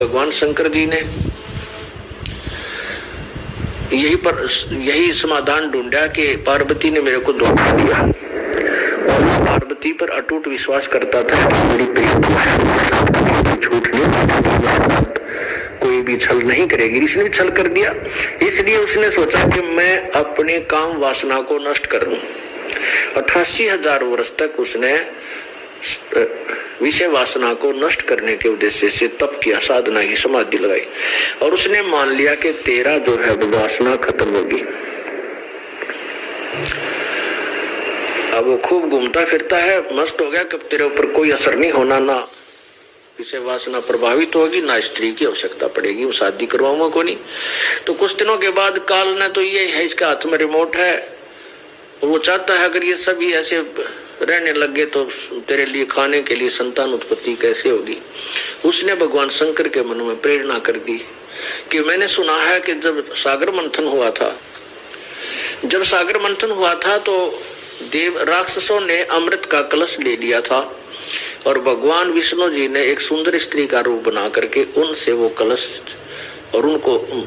भगवान शंकर जी ने यही समाधान ढूंढा कि पार्वती ने मेरे को धोखा दिया और मैं पार्वती पर अटूट विश्वास करता था कि मेरी प्रिय है, झूठ नहीं, कोई भी छल नहीं करेगी। इसने भी छल कर दिया, इसलिए उसने सोचा कि मैं अपने काम वासना को नष्ट करूं। 88,000 वर्ष तक उसने विषय वासना को नष्ट करने के उद्देश्य से तप किया, साधना की, समाधि लगाई और उसने मान लिया कि तेरा जो है वासना खत्म होगी। अब वो खूब घूमता फिरता है, मस्त हो गया कि तेरे ऊपर कोई असर नहीं होना, ना विषय वासना प्रभावित होगी, ना स्त्री की आवश्यकता पड़ेगी, वो शादी करवाऊंगा को नहीं। तो कुछ दिनों के बाद काल ने तो ये है, इसका हाथ में रिमोट है, वो चाहता है अगर ये सभी ऐसे रहने लगे तो तेरे लिए खाने के लिए संतान उत्पत्ति कैसे होगी। उसने भगवान शंकर के मन में प्रेरणा कर दी कि मैंने सुना है कि जब सागर मंथन हुआ था तो देव राक्षसों ने अमृत का कलश ले लिया था और भगवान विष्णु जी ने एक सुंदर स्त्री का रूप बना करके उनसे वो कलश और उनको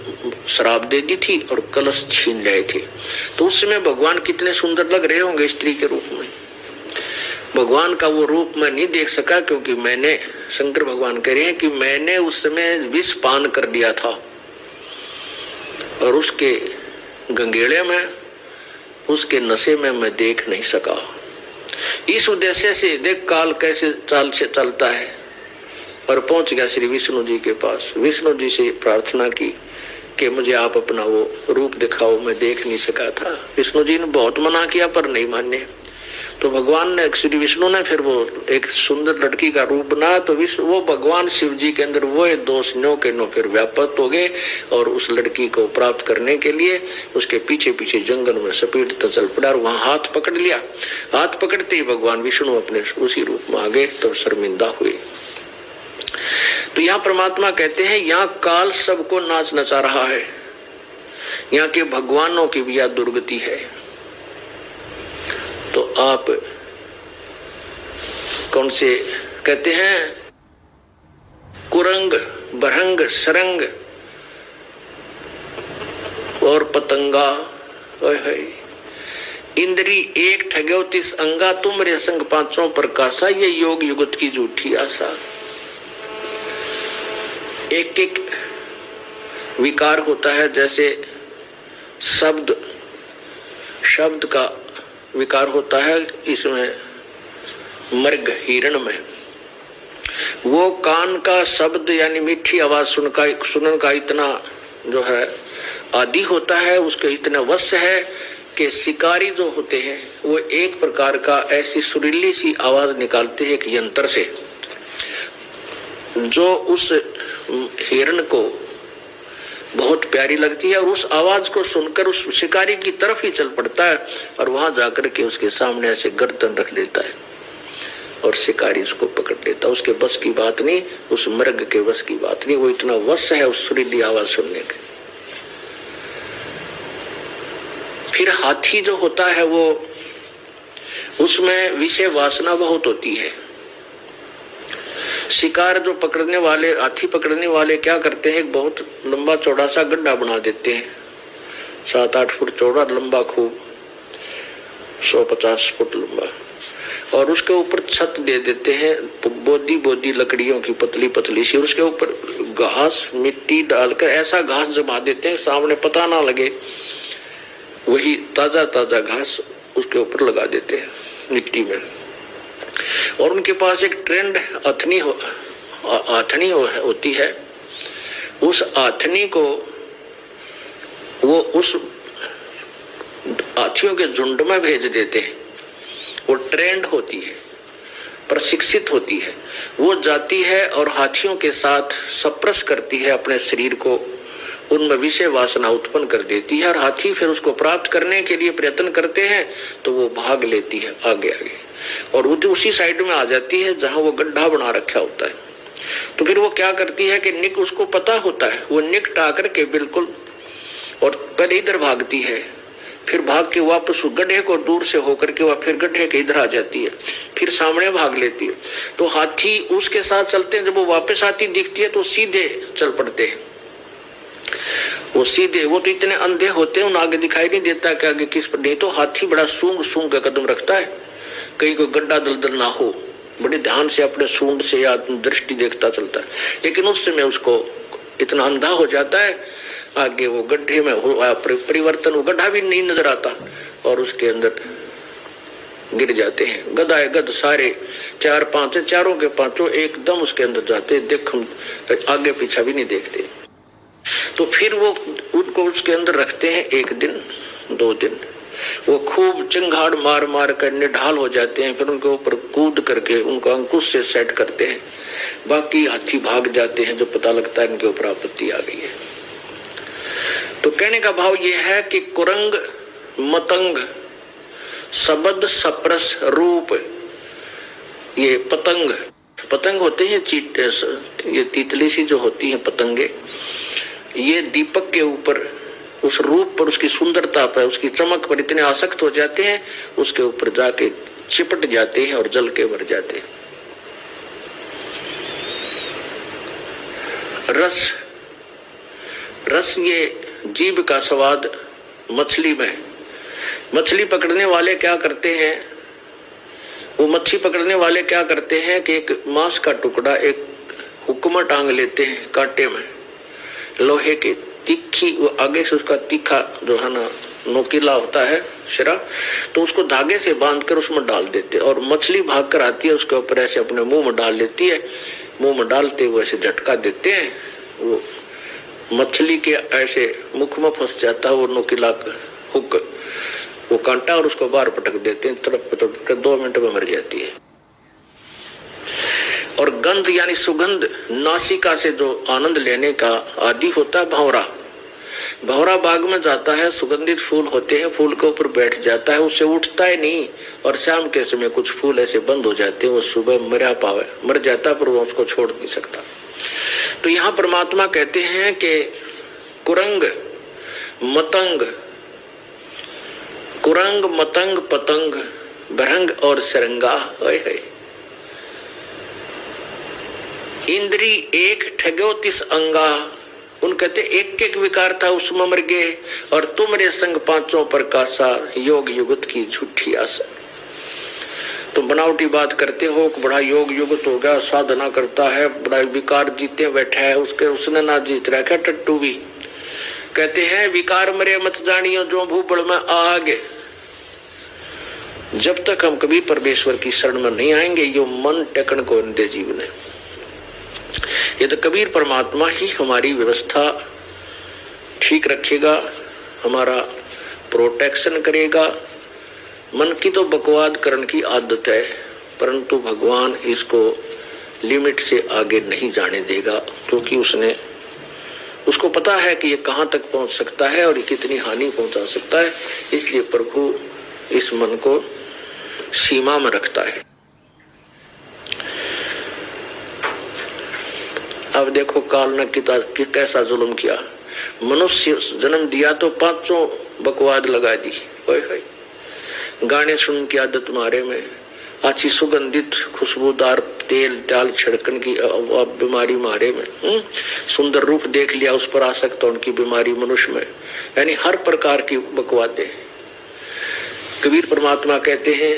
शराब दे दी थी और कलश छीन लाए थे। तो उस समय भगवान कितने सुंदर लग रहे होंगे स्त्री के रूप में। भगवान का वो रूप मैं नहीं देख सका क्योंकि मैंने, शंकर भगवान कह रहे हैं कि मैंने उस समय विष पान कर लिया था और उसके गंगेड़े में, उसके नशे में मैं देख नहीं सका। इस उद्देश्य से देख काल कैसे चाल से चलता है और पहुंच गया श्री विष्णु जी के पास। विष्णु जी से प्रार्थना की कि मुझे आप अपना वो रूप दिखाओ, मैं देख नहीं सका था। विष्णु जी ने बहुत मना किया पर नहीं माने। तो भगवान ने, श्री विष्णु ने फिर वो एक सुंदर लड़की का रूप बनाया। तो वो भगवान शिव जी के अंदर वो दोष नो के नो फिर व्यापक हो गए और उस लड़की को प्राप्त करने के लिए उसके पीछे पीछे जंगल में सपेटता चल पड़ा और वहां हाथ पकड़ लिया। हाथ पकड़ते ही भगवान विष्णु अपने उसी रूप में आ गए तो शर्मिंदा हुए। तो यहाँ परमात्मा कहते हैं यहाँ काल सबको नाच नचा रहा है, यहाँ के भगवानों की भी यह दुर्गति है। तो आप कौन से कहते हैं, कुरंग, बरहंग, सरंग और पतंगा, इंद्री एक ठग्यो तिस अंगा, तुम रे संग पांचों प्रकाशा, ये योग युगत की झूठी आशा। एक एक विकार होता है, जैसे शब्द का विकार होता है इसमें, मृग हिरण में वो कान का शब्द यानी मीठी आवाज सुनने का इतना जो है आदि होता है, उसके इतना वश है कि शिकारी जो होते हैं वो एक प्रकार का ऐसी सुरीली सी आवाज निकालते हैं एक यंत्र से, जो उस हिरण को बहुत प्यारी लगती है और उस आवाज को सुनकर उस शिकारी की तरफ ही चल पड़ता है और वहां जाकर के उसके सामने ऐसे गर्दन रख लेता है और शिकारी उसको पकड़ लेता है। उसके बस की बात नहीं, उस मृग के बस की बात नहीं, वो इतना वश है उस सुरीली आवाज सुनने के। फिर हाथी जो होता है वो, उसमें विषय वासना बहुत होती है। शिकार जो पकड़ने वाले, हाथी पकड़ने वाले क्या करते हैं, एक बहुत लंबा चौड़ा सा गड्ढा बना देते हैं, 7-8 फुट चौड़ा, लंबा खूब 150 फुट लंबा, और उसके ऊपर छत दे देते हैं बोदी लकड़ियों की पतली पतली सी, उसके ऊपर घास मिट्टी डालकर ऐसा घास जमा देते हैं सामने पता ना लगे, वही ताजा घास उसके ऊपर लगा देते हैं मिट्टी में। और उनके पास एक ट्रेंड आथनी होती है, उस आथनी को वो उस हाथियों के झुंड में भेज देते हैं। वो ट्रेंड होती है, प्रशिक्षित होती है, वो जाती है और हाथियों के साथ सप्रेस करती है अपने शरीर को, उनमें विषय वासना उत्पन्न कर देती है और हाथी फिर उसको प्राप्त करने के लिए प्रयत्न करते हैं तो वो भाग लेती है आगे और उसी साइड में आ जाती है जहां वो गड्ढा बना रखा होता है। तो फिर वो क्या करती है कि निक, उसको पता होता है, वो निक टा करके बिल्कुल, और पहले इधर भागती है फिर भाग के वापस गड्ढे को दूर से होकर के वह फिर गड्ढे के इधर आ जाती है, फिर सामने भाग लेती है। तो हाथी उसके साथ चलते हैं, जब वो वापस आती दिखती है तो सीधे चल पड़ते हैं। वो सीधे, वो तो इतने अंधे होते हैं, उन आगे दिखाई नहीं देता कि आगे किस पर, नहीं तो हाथी बड़ा सूंघ सूंघ का कदम रखता है, कहीं कोई गड्ढा दलदल ना हो, बड़े ध्यान से अपने सूंड से या दृष्टि देखता चलता है। लेकिन उस समय उसको इतना अंधा हो जाता है, आगे वो गड्ढे में परिवर्तन, वो गड्ढा भी नहीं नजर आता और उसके अंदर गिर जाते हैं। गधाए गध सारे 4-5 है, चारों के पांचों एकदम उसके अंदर जाते, देख आगे पीछा भी नहीं देखते। तो फिर वो उनको उसके अंदर रखते हैं 1 दिन 2 दिन, वो खूब चिंगाड़ मार मार कर निढाल हो जाते हैं, फिर उनके ऊपर कूद करके उनको अंकुश से सेट करते हैं। बाकी हाथी भाग जाते हैं, जब पता लगता है इनके ऊपर आपत्ति आ गई है। तो कहने का भाव यह है कि कुरंग मतंग शब्द सप्रस रूप, ये पतंग, पतंग होते हैं ये तितली सी जो होती है पतंगे, ये दीपक के ऊपर उस रूप पर, उसकी सुंदरता पर, उसकी चमक पर इतने आसक्त हो जाते हैं, उसके ऊपर जाके चिपट जाते हैं और जल के मर जाते हैं। रस, रस ये जीभ का स्वाद मछली में। मछली पकड़ने वाले क्या करते हैं, वो मच्छी पकड़ने वाले क्या करते हैं कि एक मांस का टुकड़ा एक हुक्मा टांग लेते हैं कांटे में, लोहे के तीखी, वो आगे से उसका तीखा जो है ना नोकीला होता है शिरा, तो उसको धागे से बांधकर उसमें डाल देते और मछली भाग कर आती है, उसके ऊपर ऐसे अपने मुंह में डाल लेती है, मुंह में डालते हुए ऐसे झटका देते हैं, वो मछली के ऐसे मुख में फंस जाता है वो नोकीला हुक, वो कांटा, और उसको बाहर पटक देते हैं, तड़प 2 मिनट में मर जाती है। और गंध यानी सुगंध, नासिका से जो आनंद लेने का आदि होता है भंवरा, भंवरा बाग में जाता है, सुगंधित फूल होते हैं, फूल के ऊपर बैठ जाता है, उससे उठता है नहीं, और शाम के समय कुछ फूल ऐसे बंद हो जाते हैं, वो सुबह मर जाता पर वो उसको छोड़ नहीं सकता। तो यहाँ परमात्मा कहते हैं कि कुरंग मतंग, कुरंग मतंग पतंग भरंग और सरंगा, इंद्री एक ठग्यो 30 अंगा, उन कहते एक एक विकार था उसमें मर गए, और तुमरे संग 5 प्रकाशा, योग युगत की झूठी आशा। तो बनावटी बात करते हो, बड़ा योग युगत हो गया, साधना करता है, बड़ा विकार जीते बैठा है, उसने ना जीत रखा टट्टू भी। कहते हैं विकार मरे मत जानियो जो भूबड़ में आगे, जब तक हम कभी परमेश्वर की शरण में नहीं आएंगे यो मन टेकन को दे जीवन है। ये तो कबीर परमात्मा ही हमारी व्यवस्था ठीक रखेगा, हमारा प्रोटेक्शन करेगा। मन की तो बकवाद करने की आदत है, परंतु भगवान इसको लिमिट से आगे नहीं जाने देगा, क्योंकि उसको पता है कि ये कहाँ तक पहुंच सकता है और ये कितनी हानि पहुंचा सकता है। इसलिए प्रभु इस मन को सीमा में रखता है। अब देखो काल ने कैसा जुल्म किया, मनुष्य जन्म दिया तो 5 बकवाद लगा दी, गाने सुन की आदत मारे में, अच्छी सुगंधित खुशबूदार तेल ताल छिड़कन की बीमारी मारे में, सुंदर रूप देख लिया उस पर आसक्त उनकी बीमारी मनुष्य में, यानी हर प्रकार की बकवादें। कबीर परमात्मा कहते हैं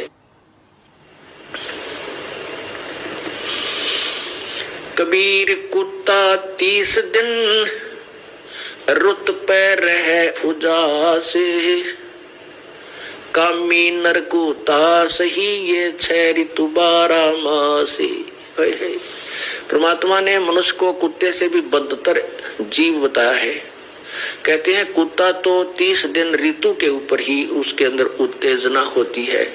कबीर कुत्ता 30 दिन रुत पे रह उजास, कामी नरकुता सही ये 6 ऋतु 12 मास। परमात्मा ने मनुष्य को कुत्ते से भी बदतर जीव बताया है। कहते हैं कुत्ता तो 30 दिन ऋतु के ऊपर ही उसके अंदर उत्तेजना होती है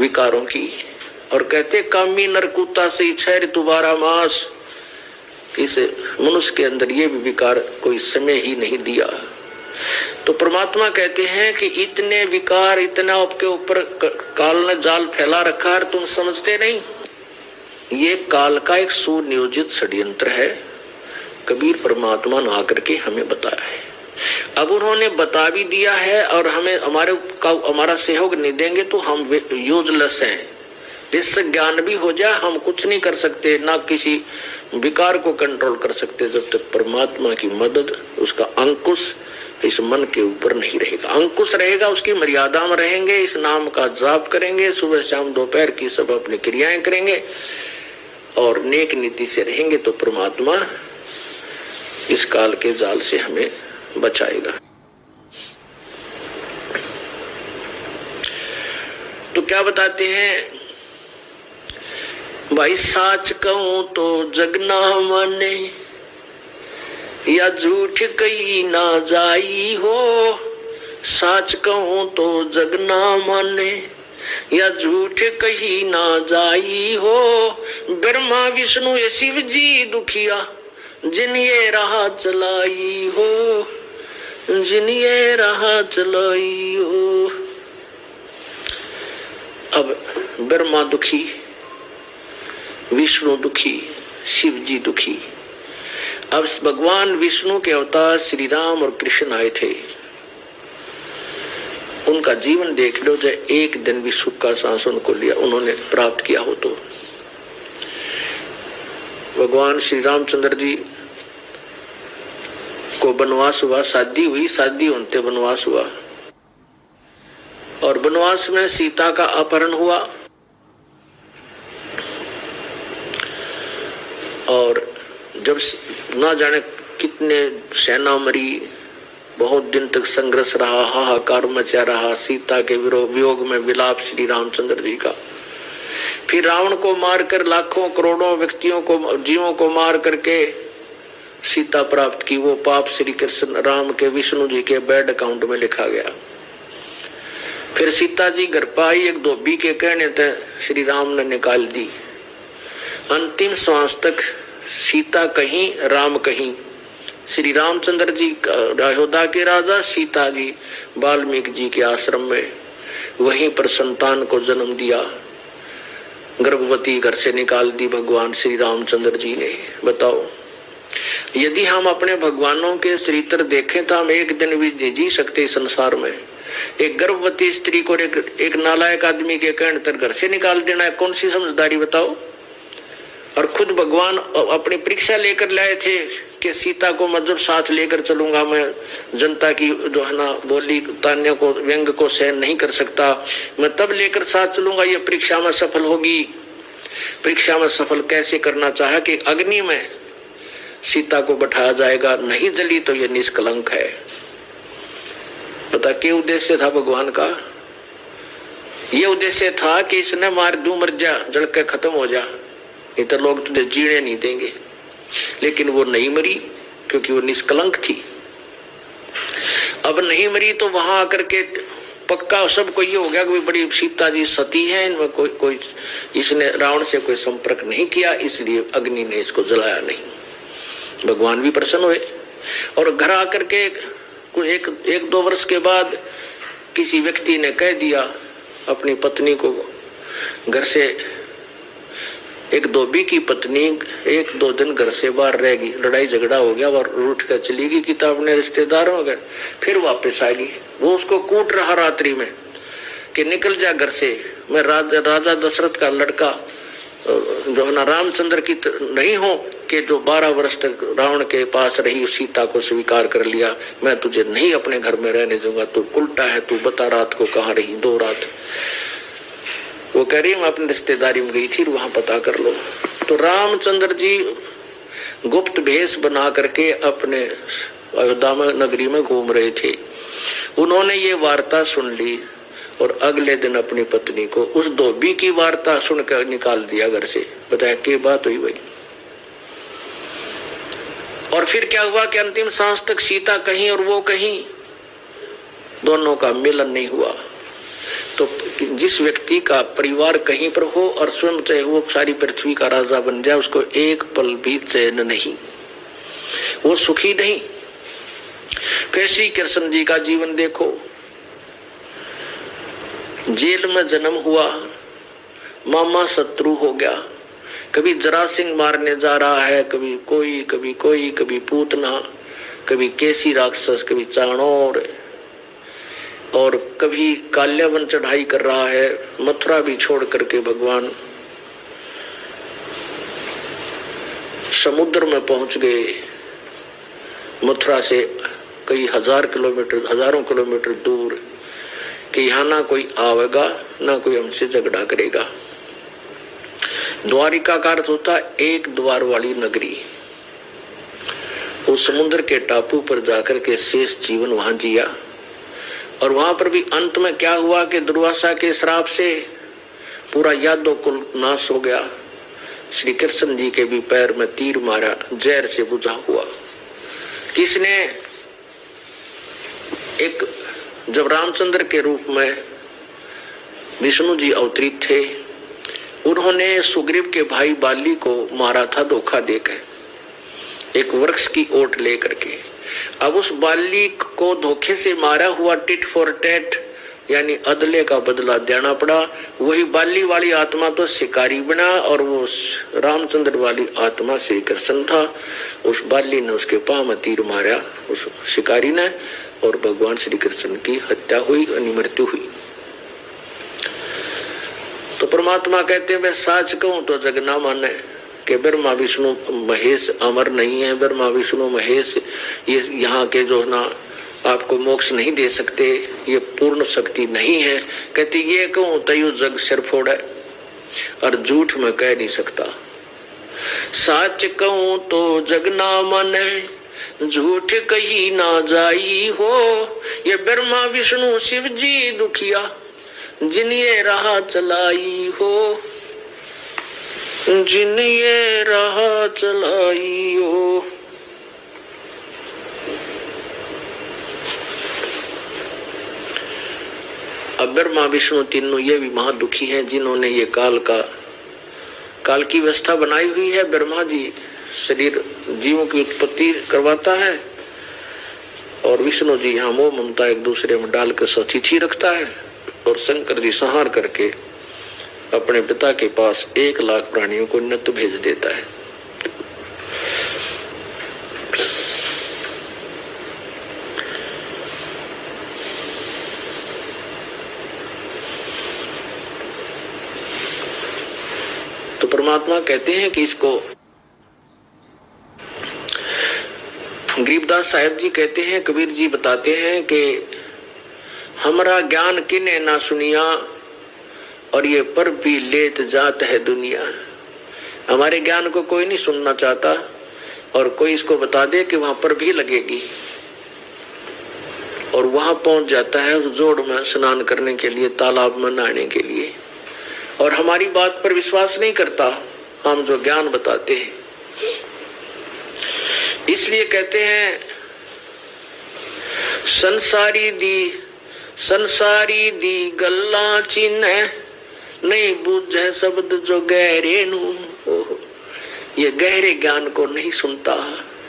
विकारों की, और कहते कामी नरकुता से 6 ऋतु 12 मास, इस मनुष्य के अंदर ये भी विकार कोई समय ही नहीं दिया। तो परमात्मा कहते हैं कि इतने विकार, इतना आपके ऊपर काल ने जाल फैला रखा है, तुम समझते नहीं। ये काल का एक सुनियोजित षड्यंत्र है, कबीर परमात्मा ने आकर के हमें बताया है। अब उन्होंने बता भी दिया है और हमें हमारा सहयोग नहीं देंगे तो हम यूजलेस हैं। जिससे ज्ञान भी हो जाए हम कुछ नहीं कर सकते, ना किसी विकार को कंट्रोल कर सकते जब तक परमात्मा की मदद, उसका अंकुश इस मन के ऊपर नहीं रहेगा। अंकुश रहेगा, उसकी मर्यादा में रहेंगे, इस नाम का जाप करेंगे, सुबह शाम दोपहर की सब अपनी क्रियाएं करेंगे और नेक नीति से रहेंगे तो परमात्मा इस काल के जाल से हमें बचाएगा। तो क्या बताते हैं भाई, साच कहूं तो जग ना माने या झूठ कही ना जाई हो। साच कहूं तो जग ना माने या झूठ कही ना जाई हो। ब्रह्मा विष्णु ये शिव जी दुखिया जिन ये राह चलाई हो, जिन ये राह चलाई हो। अब ब्रह्मा दुखी, विष्णु दुखी, शिव जी दुखी। अब भगवान विष्णु के अवतार श्री राम और कृष्ण आए थे, उनका जीवन देख लो, जब एक दिन भी सुख का सांस उनको लिया उन्होंने प्राप्त किया हो। तो भगवान श्री रामचंद्र जी को वनवास हुआ, शादी हुई, शादी होते वनवास हुआ और वनवास में सीता का अपहरण हुआ और जब ना जाने कितने सेना मरी, बहुत दिन तक संघर्ष रहा, हाहाकार मचा रहा, सीता के वियोग में विलाप श्री रामचंद्र जी का। फिर रावण को मारकर लाखों करोड़ों व्यक्तियों को, जीवों को मार करके सीता प्राप्त की। वो पाप श्री कृष्ण राम के, विष्णु जी के बैड अकाउंट में लिखा गया। फिर सीता जी घर पाई, एक धोबी के कहने तक श्री राम ने निकाल दी। अंतिम श्वास तक सीता कहीं, राम कहीं। श्री रामचंद्र जी अयोध्या के राजा, सीता जी वाल्मीकि जी के आश्रम में, वहीं पर संतान को जन्म दिया। गर्भवती घर से निकाल दी भगवान श्री रामचंद्र जी ने। बताओ, यदि हम अपने भगवानों के चरित्र देखें तो हम एक दिन भी जी सकते संसार में। एक गर्भवती स्त्री को एक नालायक आदमी के कहने तक घर से निकाल देना है, कौन सी समझदारी बताओ। और खुद भगवान अपनी परीक्षा लेकर लाए थे कि सीता को मैं जब साथ लेकर चलूंगा, मैं जनता की जो है ना बोली तान्य को, व्यंग को सहन नहीं कर सकता, मैं तब लेकर साथ चलूंगा, ये परीक्षा में सफल होगी। परीक्षा में सफल कैसे करना चाहा कि अग्नि में सीता को बैठाया जाएगा, नहीं जली तो ये निष्कलंक है। पता क्या उद्देश्य था भगवान का? ये उद्देश्य था कि इसने मार दूं, मर जा, जल के खत्म हो जा, नहीं तो लोग तुझे जीने नहीं देंगे। लेकिन वो नहीं मरी क्योंकि वो निष्कलंक थी। अब नहीं मरी तो वहां आकर के पक्का सबको ये हो गया कि बड़ी सीता जी सती है, इनमें कोई इसने रावण से कोई संपर्क नहीं किया, इसलिए अग्नि ने इसको जलाया नहीं। भगवान भी प्रसन्न हुए और घर आकर के एक दो वर्ष के बाद किसी व्यक्ति ने कह दिया अपनी पत्नी को, घर से एक धोबी की पत्नी एक दो दिन घर से बाहर रहेगी, लड़ाई झगड़ा हो गया और रूठ कर चली गई कि अपने रिश्तेदारों के, फिर वापस आ गई। वो उसको कूट रहा रात्रि में कि निकल जा घर से, मैं राजा दशरथ का लड़का जो है ना रामचंद्र की नहीं हो कि जो 12 वर्ष तक रावण के पास रही, सीता को स्वीकार कर लिया, मैं तुझे नहीं अपने घर में रहने दूंगा, तू उल्टा है, तू बता रात को कहाँ रही, 2 रात। वो कह रही मैं अपनी रिश्तेदारी में गई थी, वहां पता कर लो। तो रामचंद्र जी गुप्त भेष बना करके अपने अयोध्या में नगरी में घूम रहे थे। उन्होंने ये वार्ता सुन ली और अगले दिन अपनी पत्नी को उस धोबी की वार्ता सुनकर निकाल दिया घर से। बताया क्या बात हुई भाई। और फिर क्या हुआ कि अंतिम सांस तक सीता कहीं और वो कहीं, दोनों का मिलन नहीं हुआ। तो जिस व्यक्ति का परिवार कहीं पर हो और स्वयं चाहे वो सारी पृथ्वी का राजा बन जाए, उसको एक पल भी चैन नहीं, वो सुखी नहीं। फिर श्री कृष्ण जी का जीवन देखो, जेल में जन्म हुआ, मामा शत्रु हो गया, कभी जरासिंह मारने जा रहा है, कभी कोई, कभी पूतना, कभी केसी राक्षस, कभी चाणोर, और कभी काल्यावन चढ़ाई कर रहा है। मथुरा भी छोड़ करके भगवान समुद्र में पहुंच गए। मथुरा से कई हजारों किलोमीटर दूर, कि यहाँ ना कोई आवेगा ना कोई हमसे झगड़ा करेगा। द्वारिका का अर्थ होता एक द्वार वाली नगरी। उस समुद्र के टापू पर जाकर के शेष जीवन वहां जिया, और वहां पर भी अंत में क्या हुआ कि दुर्वासा के श्राप से पूरा यादव कुल नाश हो गया। श्री कृष्ण जी के भी पैर में तीर मारा, जहर से बुझा हुआ। किसने? एक जब रामचंद्र के रूप में विष्णु जी अवतरित थे, उन्होंने सुग्रीव के भाई बाली को मारा था धोखा देकर, एक वृक्ष की ओट लेकर के। अब उस बाली को धोखे से मारा हुआ टिट फॉर टैट, यानी अदले का बदला देना पड़ा। वही बाली वाली आत्मा तो शिकारी बना, और वो रामचंद्र वाली आत्मा श्री कृष्ण था। उस बाली ने उसके पांव में तीर मारा, उस शिकारी ने, और भगवान श्री कृष्ण की हत्या हुई, मृत्यु हुई। तो परमात्मा कहते हैं मैं साच कहूं तो जग ना माने कि ब्रह्मा विष्णु महेश अमर नहीं है। ब्रह्मा विष्णु महेश ये यहाँ के जो ना आपको मोक्ष नहीं दे सकते, ये पूर्ण शक्ति नहीं है। कहते ये कहूं तो यू जग सिर फोड़े, और झूठ में कह नहीं सकता। साच कहूं तो जग ना माने, झूठ कही ना जाई हो। ये ब्रह्मा विष्णु शिव जी दुखिया, जिन ये राह चलाई हो, जिन ये राह चलाई हो। अब ब्रह्मा विष्णु तीनों ये भी महादुखी हैं, जिन्होंने ये काल की व्यवस्था बनाई हुई है। ब्रह्मा जी शरीर जीवों की उत्पत्ति करवाता है, और विष्णु जी यहाँ मोह ममता एक दूसरे में डाल कर सतिथि रखता है, और शंकर जी संहार करके अपने पिता के पास 1 लाख प्राणियों को नित्य भेज देता है। तो परमात्मा कहते हैं कि इसको गरीबदास साहिब जी कहते हैं, कबीर जी बताते हैं कि हमारा ज्ञान किने ना सुनिया, और ये पर भी लेत जात है दुनिया। हमारे ज्ञान को कोई नहीं सुनना चाहता, और कोई इसको बता दे कि वहां पर भी लगेगी, और वहां पहुंच जाता है उस जोड़ में स्नान करने के लिए, तालाब में नहाने के लिए, और हमारी बात पर विश्वास नहीं करता हम जो ज्ञान बताते हैं। इसलिए कहते हैं संसारी दी गल्ला चिन्ह, नहीं बूझे शब्द जो गहरे नू। ये गहरे ज्ञान को नहीं सुनता।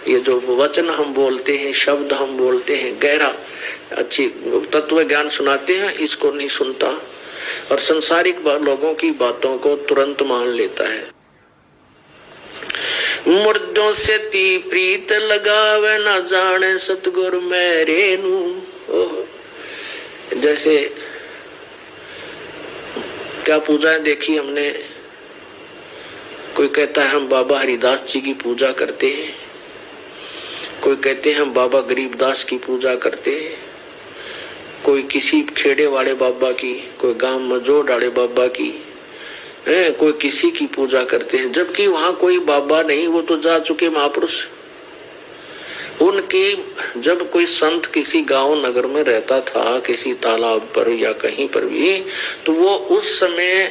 ये जो वचन हम बोलते हैं, शब्द हम बोलते हैं, गहरा अच्छी तत्व ज्ञान सुनाते हैं, इसको नहीं सुनता, और संसारिक लोगों की बातों को तुरंत मान लेता है। मुर्दों से ती प्रीत लगावे, ना जाने सतगुरु मेरे नू। जैसे क्या पूजाएं देखी हमने, कोई कहता है हम बाबा हरिदास जी की पूजा करते हैं, कोई कहते हैं हम बाबा गरीबदास की पूजा करते हैं, कोई किसी खेड़े वाले बाबा की, कोई गांव में जोड़ वाले बाबा की, कोई किसी की पूजा करते हैं, जबकि वहां कोई बाबा नहीं, वो तो जा चुके महापुरुष। उनकी जब कोई संत किसी गांव नगर में रहता था, किसी तालाब पर या कहीं पर भी, तो वो उस समय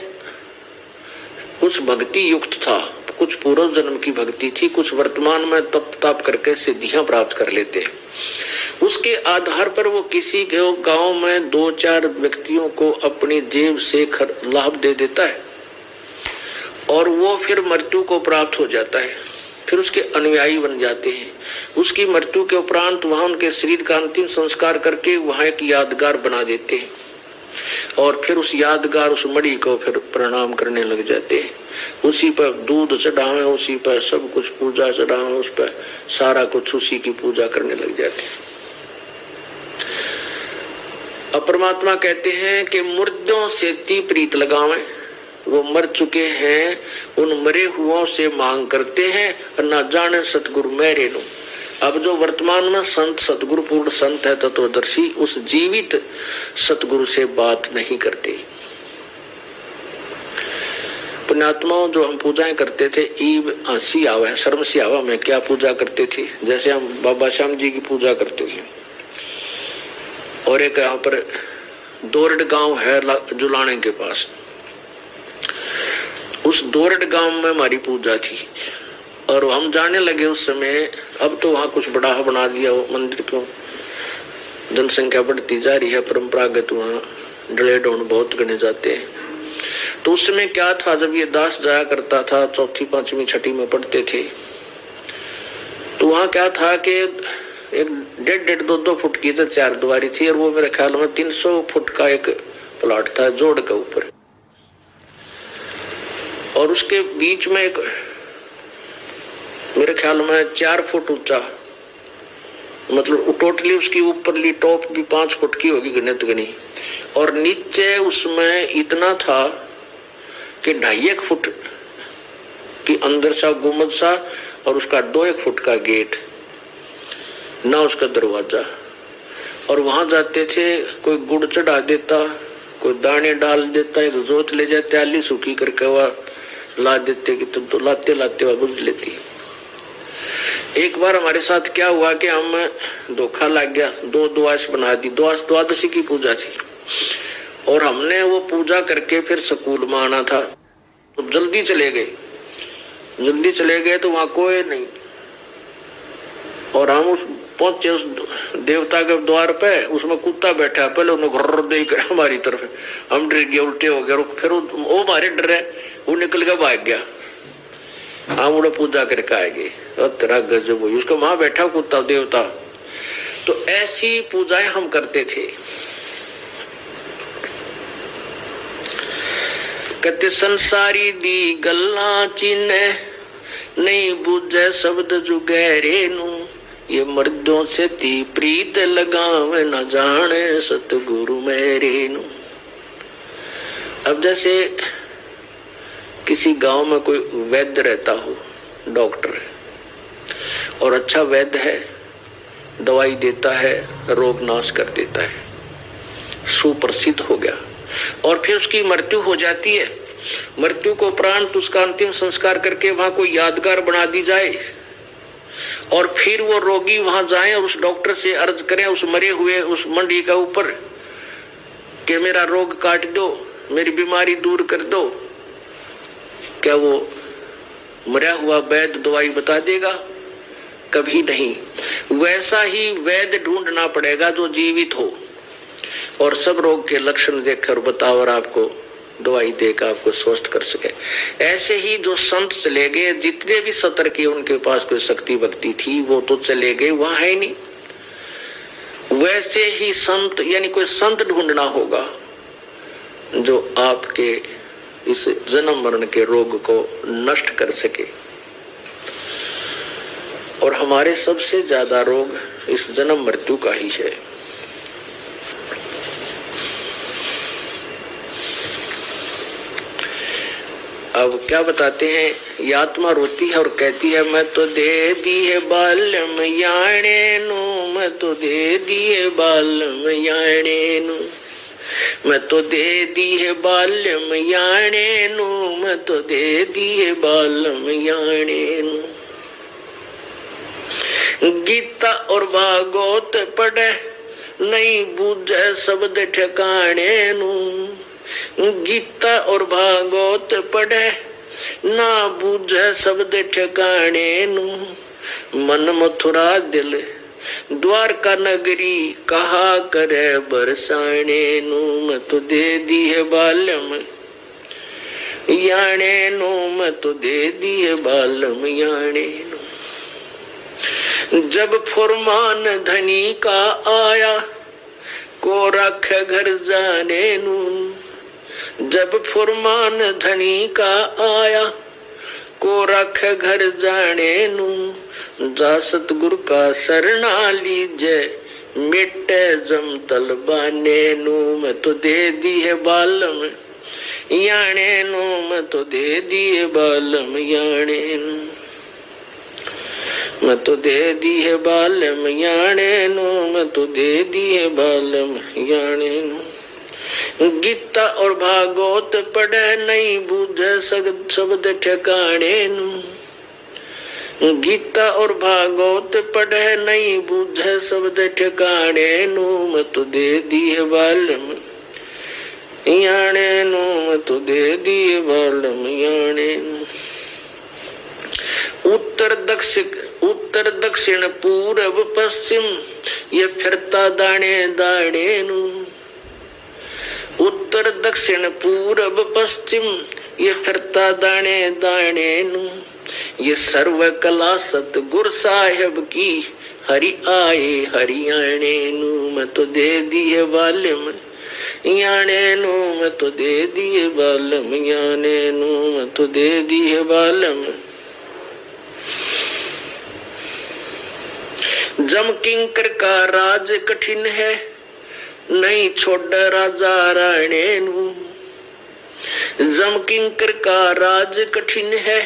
कुछ भक्ति युक्त था, कुछ पूर्व जन्म की भक्ति थी, कुछ वर्तमान में तप ताप करके सिद्धियां प्राप्त कर लेते हैं। उसके आधार पर वो किसी गांव में 2-4 व्यक्तियों को अपनी जेब से लाभ दे देता है, और वो फिर मृत्यु को प्राप्त हो जाता है, फिर उसके अनुयायी बन जाते हैं। उसकी मृत्यु के उपरांत वहां उनके शरीर का अंतिम संस्कार करके वहां एक यादगार बना देते हैं, और फिर उस यादगार उस मणि को फिर प्रणाम करने लग जाते हैं। उसी पर दूध चढ़ावे, उसी पर सब कुछ पूजा चढ़ावे, उस पर सारा कुछ उसी की पूजा करने लग जाते हैं। अब परमात्मा कहते हैं कि मुर्दों से ती प्रीत लगावे, वो मर चुके हैं, उन मरे हुओं से मांग करते हैं और ना जाने सतगुरु मेरे नु। अब जो वर्तमान में संत सतगुरु पूर्ण संत है तत्वदर्शी, उस जीवित सतगुरु से बात नहीं करते। पुण्यात्माओं जो हम पूजाएं करते थे, ईब हंसी आवा शर्म सी आवा में क्या पूजा करते थे। जैसे हम बाबा श्याम जी की पूजा करते थे, और एक यहाँ पर दोरड गांव है जुलाने के पास, उस दोरड गांव में हमारी पूजा थी और हम जाने लगे उस समय। अब तो वहाँ कुछ बड़ा बना दिया वो मंदिर को, जनसंख्या बढ़ती जा रही है, परंपरागत वहाँ डले डोन बहुत गणे जाते हैं। तो उस समय क्या था, जब ये दास जाया करता था, चौथी पांचवी छठी में पढ़ते थे, तो वहाँ क्या था कि एक 1.5-2 फुट की तो 4 दीवारी थी और वो मेरे ख्याल में 300 फुट का एक प्लॉट था जोड़ के ऊपर, और उसके बीच में एक मेरे ख्याल में 4 फुट ऊंचा, मतलब टोटली उसकी ऊपरली टॉप भी 5 फुट की होगी गणित गणी, और नीचे उसमें इतना था कि 2.5 फुट की अंदर सा गुम्बद सा, और उसका 2 फुट का गेट, ना उसका दरवाजा। और वहां जाते थे, कोई गुड़ चढ़ा देता, कोई दाने डाल देता, एक जोत ले जाते आली सूखी करके वह ला देते कि तुम तो लाते लाते वह बुझ लेती। एक बार हमारे साथ क्या हुआ कि हम धोखा लग गया, 2 द्वादश बना दी, द्वादशी की पूजा थी और हमने वो पूजा करके फिर स्कूल में आना था, तो जल्दी चले गए तो वहां कोई नहीं, और हम उस पहुंचे उस देवता के द्वार पे, उसमें कुत्ता बैठा, पहले उन्हें घर देख कर हमारी तरफ, हम डर गए, उल्टे हो गए, फिर वो हमारे डर है, वो निकल के भाग गया। हम उन्हें पूजा करके आएंगे और तेरा गजब हुई, उसका वहां बैठा कुत्ता देवता। तो ऐसी पूजाएं हम करते थे। कहते संसारी दी गल्ला चिन्ह नहीं बुझे शब्द जुगैरे नू, ये मर्दों से ती प्रीत लगावे न जाने सतगुरु मेरे नू। अब जैसे किसी गांव में कोई वैद्य रहता हो, डॉक्टर है, और अच्छा वैद्य है, दवाई देता है, रोग नाश कर देता है, सुप्रसिद्ध हो गया, और फिर उसकी मृत्यु हो जाती है। मृत्यु को उपरांत उसका अंतिम संस्कार करके वहां कोई यादगार बना दी जाए, और फिर वो रोगी वहां जाए और उस डॉक्टर से अर्ज करें, उस मरे हुए उस मंडी का ऊपर, कि मेरा रोग काट दो, मेरी बीमारी दूर कर दो। क्या वो मरा हुआ वैद्य दवाई बता देगा? कभी नहीं। वैसा ही वैद्य ढूंढना पड़ेगा जो जीवित हो और सब रोग के लक्षण देखकर बताओ और आपको दवाई देकर आपको स्वस्थ कर सके। ऐसे ही जो संत चले गए, जितने भी सतर के उनके पास कोई शक्ति भक्ति थी, वो तो चले गए, वहां है नहीं। वैसे ही संत, यानी कोई संत ढूंढना होगा जो आपके इस जन्म मरण के रोग को नष्ट कर सके। और हमारे सबसे ज्यादा रोग इस जन्म मृत्यु का ही है। अब क्या बताते हैं, ये आत्मा रोती है और कहती है, मैं तो दे दिए बालम याणे नु, मैं तो दे दिए बालम याणे नु, मैं तो दे दिए बालम याणे नु, मैं तो दे दिए बालम याणे नु। गीता और भागवत पढ़े नहीं बूझे शब्द ठिकाने नु, गीता और भागवत पढ़े ना बूझे शब्द ठिकाने नु, मन मथुरा दिल द्वारका नगरी कहा करे बरसाने नु, मैं तो दे दी है बालम याणे नु, मैं तो दे दी है बालम याणे नु। जब फुरमान धनी का आया को रख घर जाने नु, जब फुरमान धनी का आया, को रख घर जाने नू, जा सतगुरु का सरना लीजे, मिटे जम तलबाने नू। मैं तो दे दी है बालम याने नू, मैं तो दे दी है बालम याने नू, मैं तो दे दी है बालम याने नू, मैं तो दे दी है बालम याने नू। गीता और भागवत पढ़े नहीं बूझे शब्द ठिकाने नू, गीता और भागवत पढ़े नहीं बूझे शब्द ठिकाने नू। मैं तो दे दी है बालम याने नू, मैं तो दे दी है बालम याने नू। उत्तर दक्षिण पूर्व पश्चिम ये फिरता दाने दाने नू, उत्तर दक्षिण पूर्व पश्चिम ये फिरता दाने दाने नू। ये सर्व कला सतगुरु साहेब की हरि आए हरियाणे नू। मैं तो दे दी है बालम याने नू, मैं तो दे दी है बालम याने नू, मैं तो दे दी है बालम। जम किंकर का राज कठिन है, नहीं छोड़ राजा राणे नू। जम किंकर का राज कठिन है,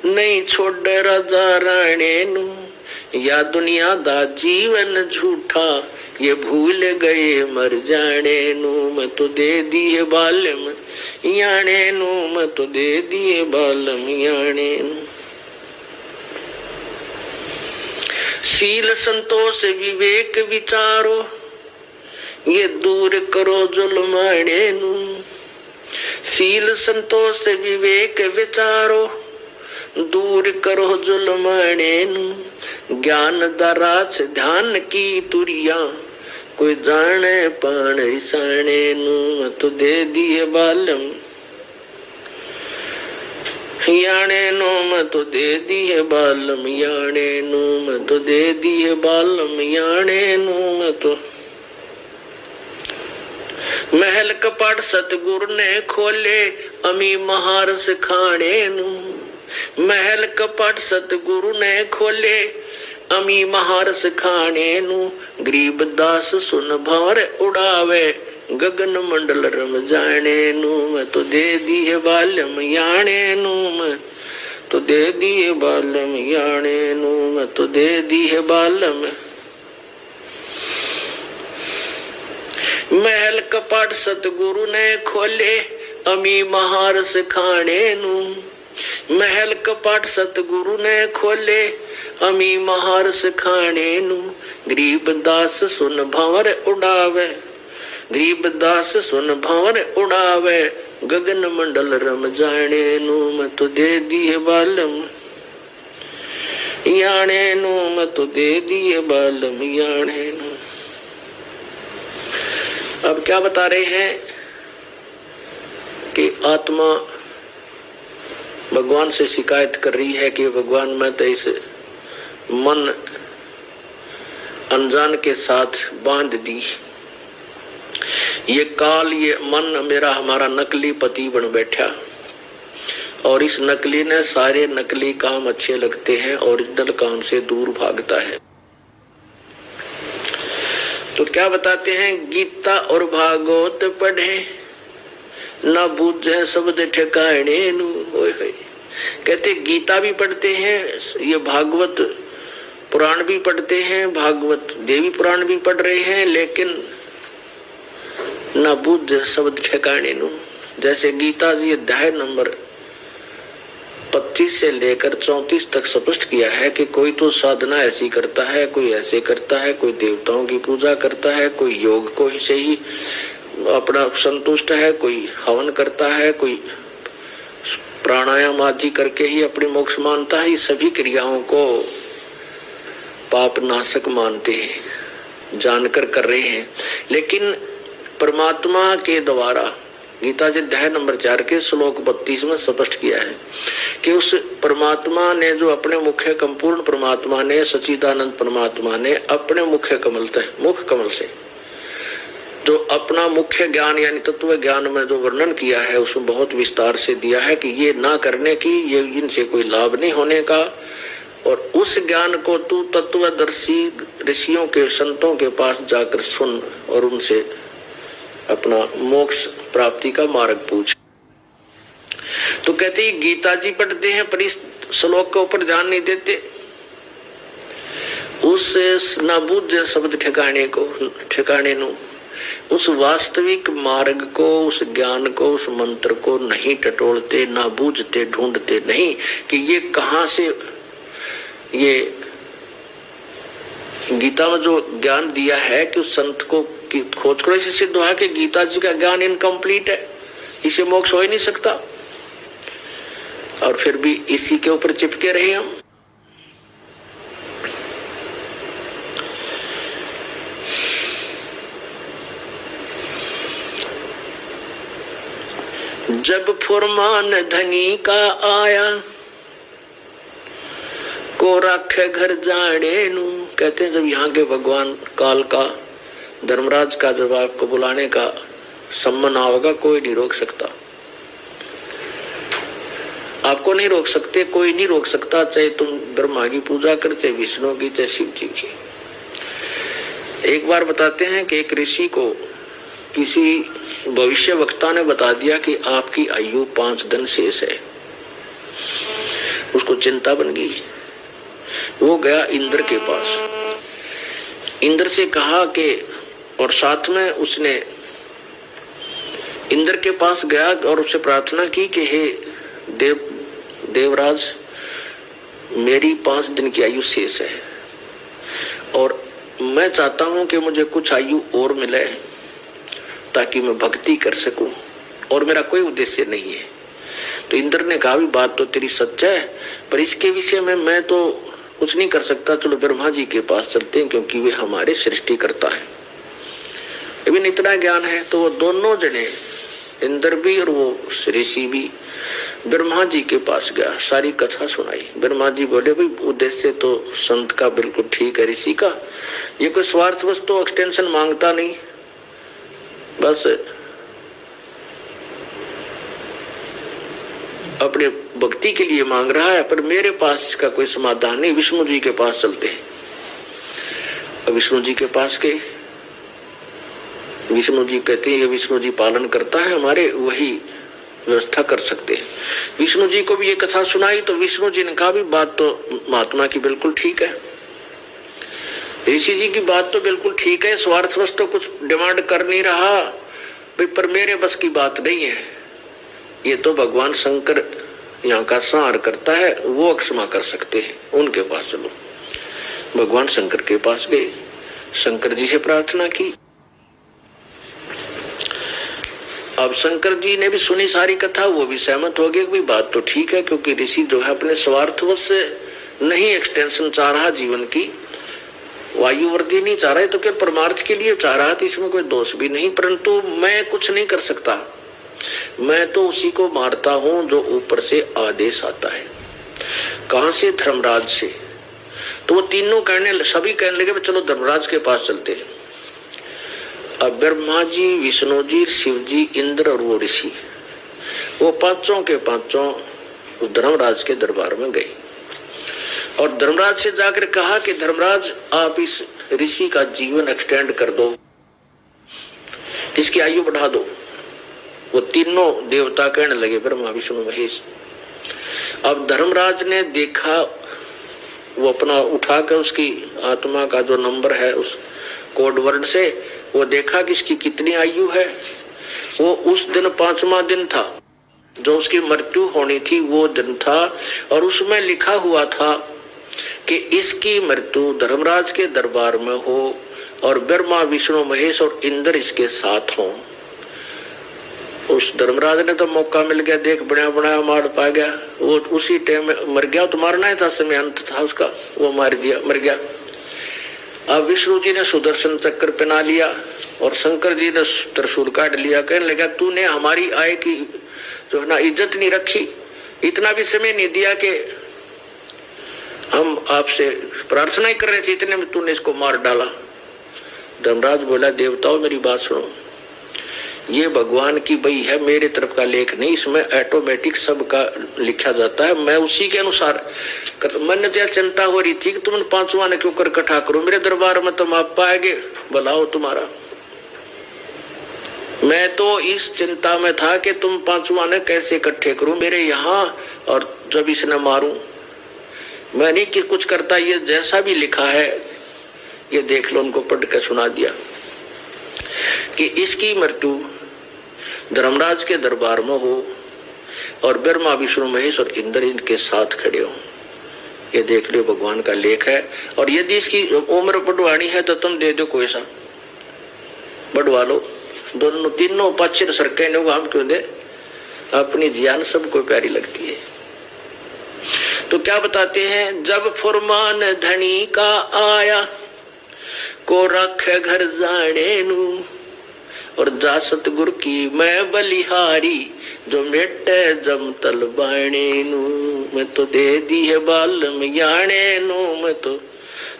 नहीं छोड़ राजा राणे नू। या दुनिया दा जीवन झूठा, ये भूल गए मर जाने नू। मैं तो दे दी है बालम याने नू, मैं तो दे दी है बालम याने नू। शील संतोष विवेक विचारो, ये दूर करो जुल्माने नू। शील संतोष विवेक विचारो, दूर करो जुल्माने नू। ज्ञान दराज ध्यान की तुरिया, कोई जाने पान ईसाने नू। मैं तो दे दी है बालम याने नू, मैं तो दे दी है बालम याने नू, मैं तो दे दी है बालम याने नू। मैं तो महल कपट सतगुरु ने खोले, अमी महार सिखाने नू। महल कपट सतगुरु ने खोले, अमी महार सिखाने नू। गरीब दास सुन भार उड़ावे, गगन मंडल रम जाने नू। मैं तो दे दी है बालम याने नू, मैं तो दे दी है बालम याने नू, मैं तो दे दी है बालम। महल कपट सतगुरु ने खोले, अमी महार सिखाने नू। महल कपट सतगुरु ने खोले, अमी महार सिखाने नू। गरीब दास सुन भंवर उड़ावे, गरीब दास सुन भंवर उड़ावे, गगन मंडल रम जाने नू। मैं तो दे दी है बालम याने नू, मैं तो दे दी है बालम याने नू। अब क्या बता रहे हैं कि आत्मा भगवान से शिकायत कर रही है कि भगवान मैं तो इस मन अनजान के साथ बांध दी, ये काल ये मन मेरा हमारा नकली पति बन बैठा, और इस नकली ने सारे नकली काम अच्छे लगते हैं, ओरिजिनल काम से दूर भागता है। तो क्या बताते हैं, गीता और भागवत पढ़े ना बूझे शब्द ठिकाने नू। कहते गीता भी पढ़ते हैं, ये भागवत पुराण भी पढ़ते हैं, भागवत देवी पुराण भी पढ़ रहे हैं, लेकिन ना बूझे शब्द ठिकाने नू। जैसे गीता जी अध्याय नंबर 25 से लेकर 34 तक स्पष्ट किया है कि कोई तो साधना ऐसी करता है, कोई ऐसे करता है, कोई देवताओं की पूजा करता है, कोई योग को से ही अपना संतुष्ट है, कोई हवन करता है, कोई प्राणायाम आदि करके ही अपनी मोक्ष मानता है। ये सभी क्रियाओं को पाप नाशक मानते हैं, जानकर कर रहे हैं। लेकिन परमात्मा के द्वारा गीता जी अध्याय नंबर 4 के श्लोक 32 में स्पष्ट किया है कि उस परमात्मा ने जो अपने मुख्य संपूर्ण परमात्मा ने, सच्चिदानंद परमात्मा ने अपने मुख कमल से जो अपना मुख्य ज्ञान यानी तत्व ज्ञान में जो वर्णन किया है उसमें बहुत विस्तार से दिया है कि ये ना करने की, ये इनसे कोई लाभ नहीं होने का। और उस ज्ञान को तू तत्वदर्शी ऋषियों के संतों के पास जाकर सुन और उनसे अपना मोक्ष प्राप्ति का मार्ग पूछ। तो कहते हैं गीता जी पढ़ते हैं पर इस श्लोक के ऊपर ध्यान नहीं देते, उस ना बूझ शब्द ठिकाने नु, उस वास्तविक मार्ग को, उस ज्ञान को, उस मंत्र को नहीं टटोलते, ना बूझते, ढूंढते नहीं कि ये कहां से, ये गीता में जो ज्ञान दिया है कि उस संत को की खोज करो। इसे सिद्ध हुआ कि गीता जी का ज्ञान इनकम्प्लीट है, इसे मोक्ष हो ही नहीं सकता। और फिर भी इसी के ऊपर चिपके रहे हम। जब फुरमान धनी का आया को रखे घर जाने नू, कहते हैं जब यहाँ के भगवान काल का, धर्मराज का जब आपको बुलाने का सम्मान होगा, कोई नहीं रोक सकता, आपको नहीं रोक सकते, कोई नहीं रोक सकता, चाहे तुम ब्रह्मा की पूजा कर, चाहे विष्णु की, चाहे शिव जी की। एक बार बताते हैं कि एक ऋषि को किसी भविष्य वक्ता ने बता दिया कि आपकी आयु 5 दिन शेष है। उसको चिंता बन गई, वो गया इंद्र के पास, इंद्र से कहा कि, और साथ में उसने इंद्र के पास गया और उससे प्रार्थना की कि हे देवराज, मेरी 5 दिन की आयु शेष है और मैं चाहता हूं कि मुझे कुछ आयु और मिले ताकि मैं भक्ति कर सकूं, और मेरा कोई उद्देश्य नहीं है। तो इंद्र ने कहा भी बात तो तेरी सच है, पर इसके विषय में मैं तो कुछ नहीं कर सकता, चलो ब्रह्मा जी के पास चलते हैं क्योंकि वे हमारे सृष्टि करता है, अभी इतना ज्ञान है। तो वो दोनों जने, इंद्र भी और वो ऋषि भी, ब्रह्मा जी के पास गया, सारी कथा सुनाई। ब्रह्मा जी बोले भाई उद्देश्य तो संत का बिल्कुल ठीक है, ऋषि का, ये कोई स्वार्थ वस्तु एक्सटेंशन मांगता नहीं, बस अपने भक्ति के लिए मांग रहा है, पर मेरे पास इसका कोई समाधान नहीं, विष्णु जी के पास चलते हैं। विष्णु जी के पास गए, विष्णु जी कहते हैं ये विष्णु जी पालन करता है हमारे, वही व्यवस्था कर सकते हैं। विष्णु जी को भी ये कथा सुनाई तो विष्णु जी ने कहा भी बात तो महात्मा की बिल्कुल ठीक है, ऋषि जी की बात तो बिल्कुल ठीक है, स्वार्थवश तो कुछ डिमांड कर नहीं रहा भाई, पर मेरे बस की बात नहीं है, ये तो भगवान शंकर यहाँ का संहार करता है, वो क्षमा कर सकते हैं, उनके पास चलो। भगवान शंकर के पास गए, शंकर जी से प्रार्थना की। अब शंकर जी ने भी सुनी सारी कथा, वो भी सहमत हो गए कि बात तो ठीक है, क्योंकि ऋषि जो है अपने स्वार्थवश से नहीं एक्सटेंशन चाह रहा जीवन की, वायु वृद्धि नहीं चाह रहा है, तो क्या परमार्थ के लिए चाह रहा था, इसमें कोई दोष भी नहीं, परंतु मैं कुछ नहीं कर सकता, मैं तो उसी को मारता हूं जो ऊपर से आदेश आता है। कहां से? धर्मराज से। तो वो तीनों सभी कहने लगे चलो धर्मराज के पास चलते हैं। अब ब्रह्मा जी, विष्णु जी, शिव जी, इंद्र और वो ऋषि, वो पांचों के पांचों उस धर्मराज के दरबार में गए और धर्मराज से जाकर कहा कि धर्मराज आप इस ऋषि का जीवन एक्सटेंड कर दो, इसकी आयु बढ़ा दो। वो तीनों देवता कहने लगे, ब्रह्मा विष्णु महेश। अब धर्मराज ने देखा, वो अपना उठाकर उसकी आत्मा का जो नंबर है उस कोड वर्ड से वो देखा कि इसकी कितनी आयु है। वो उस दिन 5वां दिन था, जो उसकी मृत्यु होनी थी वो दिन था, और उसमें लिखा हुआ था कि इसकी मृत्यु धर्मराज के दरबार में हो और ब्रह्मा विष्णु महेश और इंद्र इसके साथ हों। उस धर्मराज ने तो मौका मिल गया, देख बनाया बनाया मार पा गया, वो उसी टाइम में मर गया। तो मारना ही था, समय अंत था उसका, वो मार दिया, मर गया। अब विष्णु जी ने सुदर्शन चक्र पहना लिया और शंकर जी ने त्रिशूल काट लिया। कहने लगा तूने हमारी आय की जो है ना इज्जत नहीं रखी, इतना भी समय नहीं दिया कि हम आपसे प्रार्थना ही कर रहे थे, इतने में तूने इसको मार डाला। धर्मराज बोला, देवताओं मेरी बात सुनो, ये भगवान की बई है, मेरे तरफ का लेख नहीं, इसमें ऑटोमेटिक सबका लिखा जाता है, मैं उसी के अनुसार मन तो चिंता हो रही थी कि तुम पांचवा ने क्यों कर इकट्ठा करो, मेरे दरबार में तुम आप पाएंगे बुलाओ तुम्हारा। मैं तो इस चिंता में था कि तुम पांचवा ने कैसे इकट्ठे करूं मेरे यहाँ, और जब इसने मारूं मैं नहीं कि कुछ करता, ये जैसा भी लिखा है ये देख लो। उनको पढ़ के सुना दिया कि इसकी मृत्यु धर्मराज के दरबार में हो और ब्रह्मा विष्णु महेश और इंद्र इनके साथ खड़े हो, ये देख लो भगवान का लेख है। और यदि इसकी उम्र बढ़वानी है तो तुम दे दो, कोई सा बढ़वा लो, दोनों तीनों पच्चीर सरके हम क्यों दे, अपनी जान सबको प्यारी लगती है। तो क्या बताते हैं, जब फुरमान धनी का आया को रख घर जाने नू, और जा सतगुर की मैं बलिहारी जो मेटे जमतल बाणे नू, मैं तो दे दी है बालम याने नू, मैं तो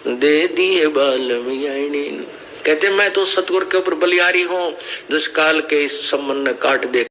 दे दी है बालम याने नू। कहते मैं तो सतगुर के ऊपर बलिहारी हूँ, जो इस काल के इस संबंध काट दे।